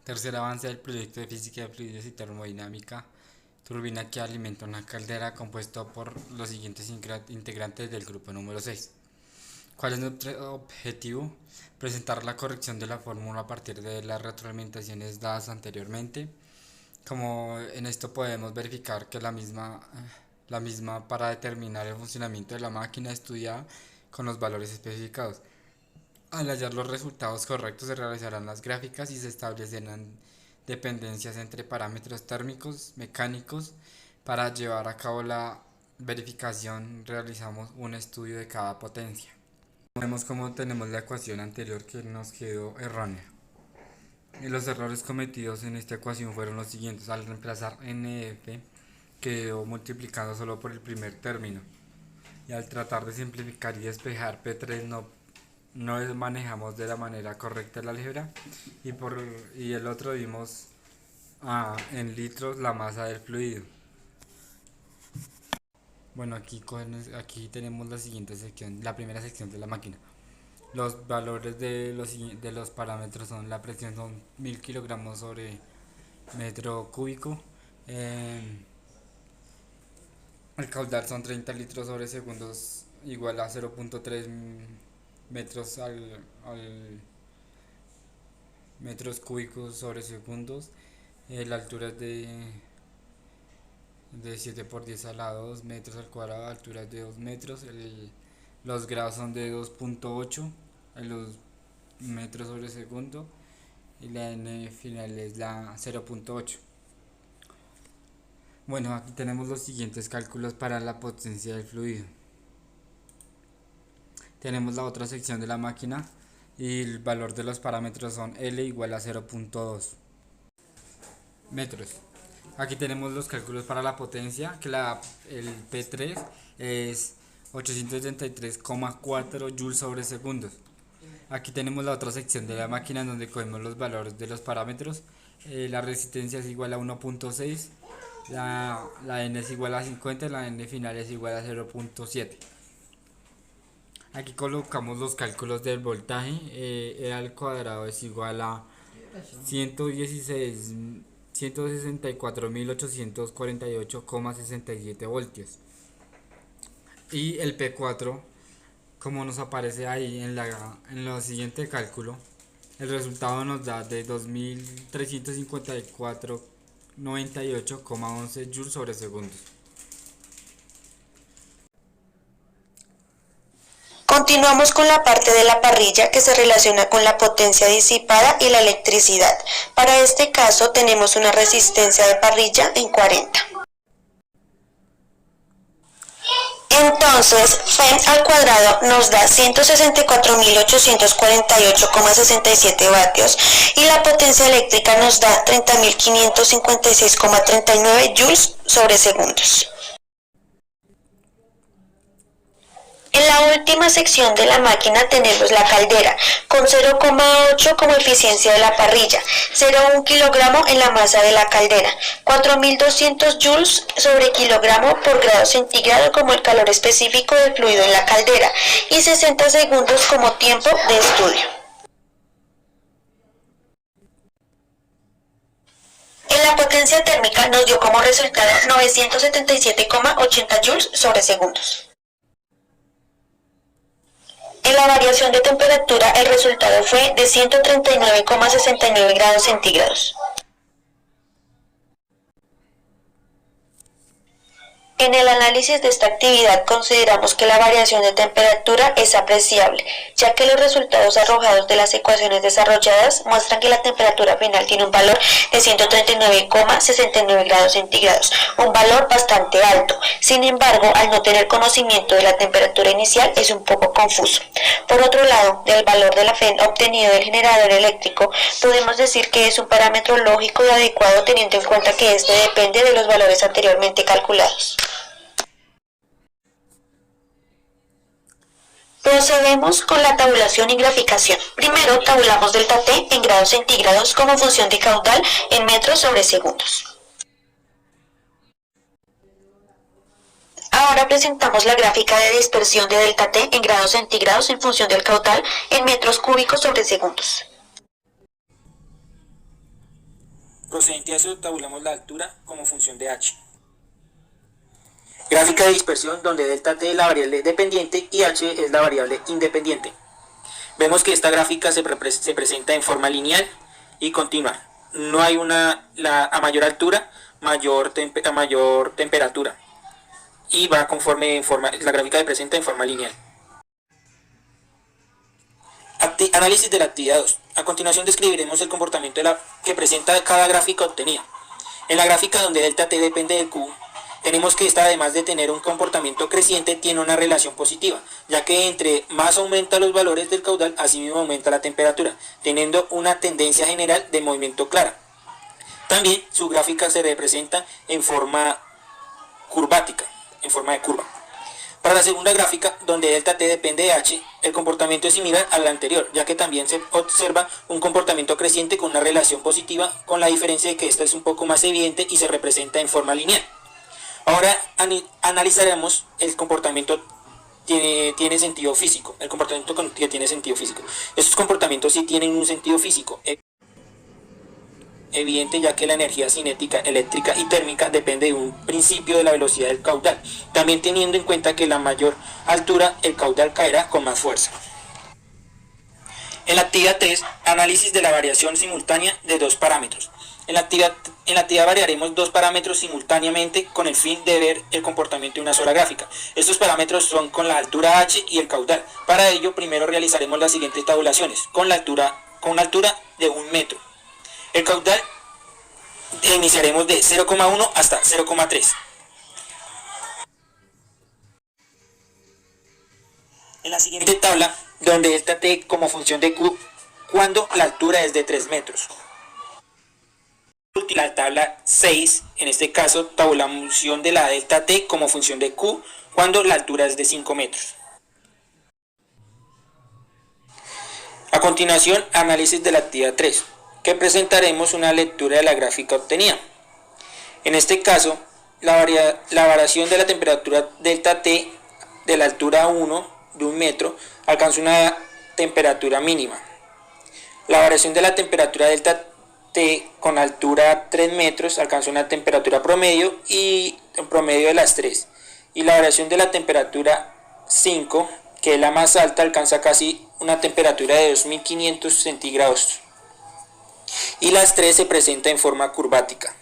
Tercer avance del proyecto de física de fluidos y termodinámica. Turbina que alimenta una caldera compuesta por los siguientes integrantes del grupo número 6. ¿Cuál es nuestro objetivo? Presentar la corrección de la fórmula a partir de las retroalimentaciones dadas anteriormente. Como en esto podemos verificar que la misma para determinar el funcionamiento de la máquina estudiada con los valores especificados. Al hallar los resultados correctos se realizarán las gráficas y se establecerán dependencias entre parámetros térmicos, mecánicos. Para llevar a cabo la verificación realizamos un estudio de cada potencia. Vemos cómo tenemos la ecuación anterior que nos quedó errónea. Y los errores cometidos en esta ecuación fueron los siguientes. Al reemplazar NF quedó multiplicando solo por el primer término. Y al tratar de simplificar y despejar P3 no manejamos de la manera correcta el álgebra. Y el otro vimos en litros la masa del fluido. Bueno, aquí tenemos la siguiente sección, la primera sección de la máquina. Los valores de los parámetros son: la presión son 1000 kilogramos sobre metro cúbico, el caudal son 30 litros sobre segundos, igual a 0.3 metros al metros cúbicos sobre segundos. La altura es de 7 por 10 a la 2 metros al cuadrado, altura es de 2 metros. Los grados son de 2.8 en los metros sobre segundo y la n final es la 0.8. Bueno, aquí tenemos los siguientes cálculos para la potencia del fluido. Tenemos la otra sección de la máquina y el valor de los parámetros son L igual a 0.2 metros. Aquí tenemos los cálculos para la potencia, que el P3 es 873,4 joules sobre segundos. Aquí tenemos la otra sección de la máquina donde cogemos los valores de los parámetros. La resistencia es igual a 1.6, la N es igual a 50 y la N final es igual a 0.7. Aquí colocamos los cálculos del voltaje. E al cuadrado es igual a 164.848,67 voltios. Y el P4, como nos aparece ahí en lo siguiente cálculo, el resultado nos da de 2354,98,11 joules sobre segundos. Continuamos con la parte de la parrilla que se relaciona con la potencia disipada y la electricidad. Para este caso tenemos una resistencia de parrilla en 40. Entonces, F al cuadrado nos da 164.848,67 vatios y la potencia eléctrica nos da 30.556,39 joules sobre segundos. En la última sección de la máquina tenemos la caldera, con 0,8 como eficiencia de la parrilla, 0,1 kilogramo en la masa de la caldera, 4.200 joules sobre kilogramo por grado centígrado como el calor específico del fluido en la caldera, y 60 segundos como tiempo de estudio. En la potencia térmica nos dio como resultado 977,80 joules sobre segundos. En la variación de temperatura el resultado fue de 139,69 grados centígrados. En el análisis de esta actividad consideramos que la variación de temperatura es apreciable, ya que los resultados arrojados de las ecuaciones desarrolladas muestran que la temperatura final tiene un valor de 139,69 grados centígrados, un valor bastante alto. Sin embargo, al no tener conocimiento de la temperatura inicial es un poco confuso. Por otro lado, del valor de la FEN obtenido del generador eléctrico, podemos decir que es un parámetro lógico y adecuado teniendo en cuenta que este depende de los valores anteriormente calculados. Procedemos con la tabulación y graficación. Primero tabulamos delta T en grados centígrados como función de caudal en metros sobre segundos. Ahora presentamos la gráfica de dispersión de delta T en grados centígrados en función del caudal en metros cúbicos sobre segundos. Procedente a eso, tabulamos la altura como función de h. Gráfica de dispersión donde delta t es la variable dependiente y h es la variable independiente. Vemos que esta gráfica se presenta en forma lineal y continua. No hay a mayor altura, mayor temperatura. Y va conforme la gráfica se presenta en forma lineal. Análisis de la actividad 2. A continuación describiremos el comportamiento que presenta cada gráfica obtenida. En la gráfica donde delta t depende de q, tenemos que esta, además de tener un comportamiento creciente, tiene una relación positiva, ya que entre más aumenta los valores del caudal, así mismo aumenta la temperatura, teniendo una tendencia general de movimiento clara. También su gráfica se representa en forma curvática, en forma de curva. Para la segunda gráfica, donde delta t depende de h, el comportamiento es similar al anterior, ya que también se observa un comportamiento creciente con una relación positiva, con la diferencia de que esta es un poco más evidente y se representa en forma lineal. Ahora analizaremos el comportamiento tiene sentido físico, el comportamiento que tiene sentido físico. Estos comportamientos sí tienen un sentido físico evidente, ya que la energía cinética, eléctrica y térmica depende de un principio de la velocidad del caudal, también teniendo en cuenta que a la mayor altura el caudal caerá con más fuerza. En la actividad 3, análisis de la variación simultánea de dos parámetros. En la actividad variaremos dos parámetros simultáneamente con el fin de ver el comportamiento de una sola gráfica. Estos parámetros son con la altura h y el caudal. Para ello, primero realizaremos las siguientes tabulaciones, con una altura de 1 metro. El caudal iniciaremos de 0,1 hasta 0,3. En la siguiente tabla, donde delta t como función de q, cuando la altura es de 3 metros. La tabla 6, en este caso, tabulación de la delta t como función de q, cuando la altura es de 5 metros. A continuación, análisis de la actividad 3, que presentaremos una lectura de la gráfica obtenida. En este caso, la variación de la temperatura delta T de la altura 1 de 1 metro alcanza una temperatura mínima. La variación de la temperatura delta T con altura 3 metros alcanza una temperatura promedio y en promedio de las 3. Y la variación de la temperatura 5, que es la más alta, alcanza casi una temperatura de 2500 centígrados. Y las 3 se presenta en forma curvática.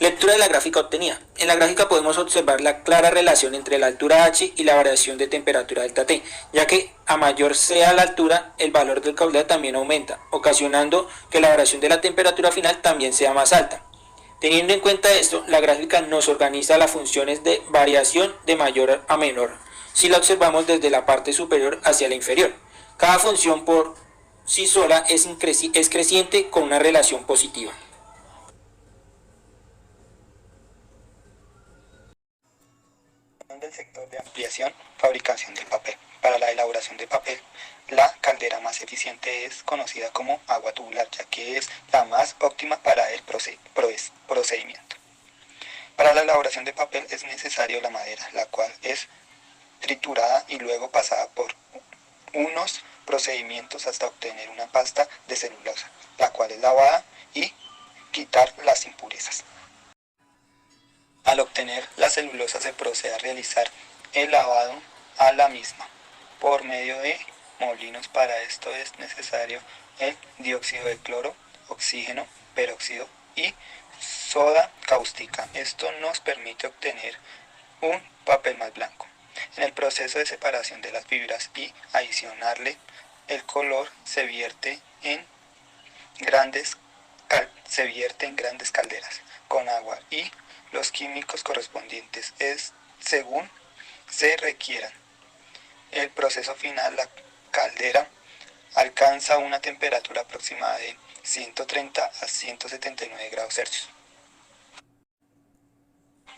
Lectura de la gráfica obtenida. En la gráfica podemos observar la clara relación entre la altura h y la variación de temperatura delta t, ya que a mayor sea la altura, el valor del caudal también aumenta, ocasionando que la variación de la temperatura final también sea más alta. Teniendo en cuenta esto, la gráfica nos organiza las funciones de variación de mayor a menor, si la observamos desde la parte superior hacia la inferior. Cada función por sí sola es creciente con una relación positiva. Del sector de ampliación, fabricación de papel. Para la elaboración de papel, la caldera más eficiente es conocida como agua tubular, ya que es la más óptima para el procedimiento. Para la elaboración de papel es necesario la madera, la cual es triturada y luego pasada por unos procedimientos hasta obtener una pasta de celulosa, la cual es lavada y quitar las impurezas. Al obtener la celulosa se procede a realizar el lavado a la misma por medio de molinos. Para esto es necesario el dióxido de cloro, oxígeno, peróxido y soda cáustica. Esto nos permite obtener un papel más blanco. En el proceso de separación de las fibras y adicionarle el color se vierte en grandes calderas con agua y los químicos correspondientes según se requieran. El proceso final, la caldera alcanza una temperatura aproximada de 130 a 179 grados Celsius.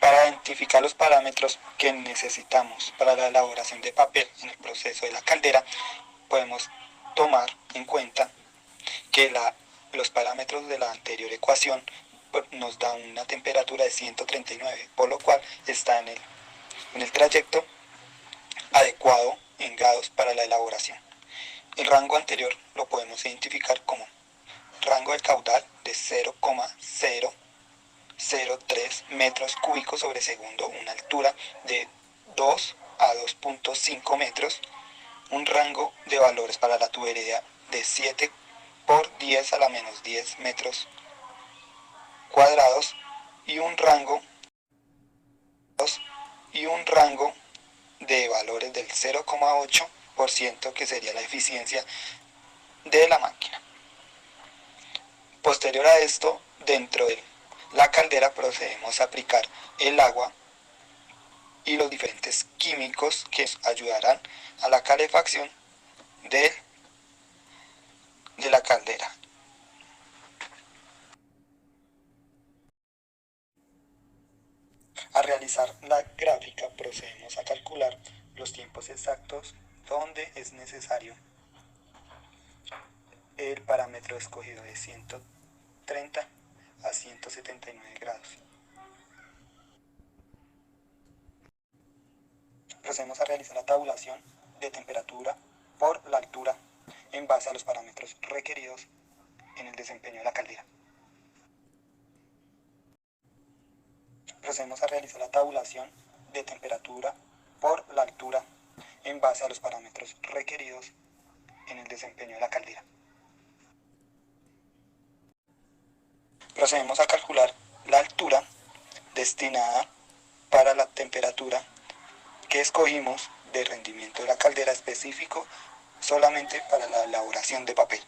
Para identificar los parámetros que necesitamos para la elaboración de papel en el proceso de la caldera, podemos tomar en cuenta que los parámetros de la anterior ecuación nos da una temperatura de 139, por lo cual está en el trayecto adecuado en grados para la elaboración. El rango anterior lo podemos identificar como rango del caudal de 0,003 metros cúbicos sobre segundo, una altura de 2 a 2.5 metros, un rango de valores para la tubería de 7 por 10 a la menos 10 metros cuadrados y un rango de valores del 0,8% que sería la eficiencia de la máquina. Posterior a esto, dentro de la caldera procedemos a aplicar el agua y los diferentes químicos que ayudarán a la calefacción de la caldera. Al realizar la gráfica procedemos a calcular los tiempos exactos donde es necesario el parámetro escogido de 130 a 179 grados. Procedemos a realizar la tabulación de temperatura por la altura en base a los parámetros requeridos en el desempeño de la caldera. Procedemos a realizar la tabulación de temperatura por la altura en base a los parámetros requeridos en el desempeño de la caldera. Procedemos a calcular la altura destinada para la temperatura que escogimos de rendimiento de la caldera específico solamente para la elaboración de papel.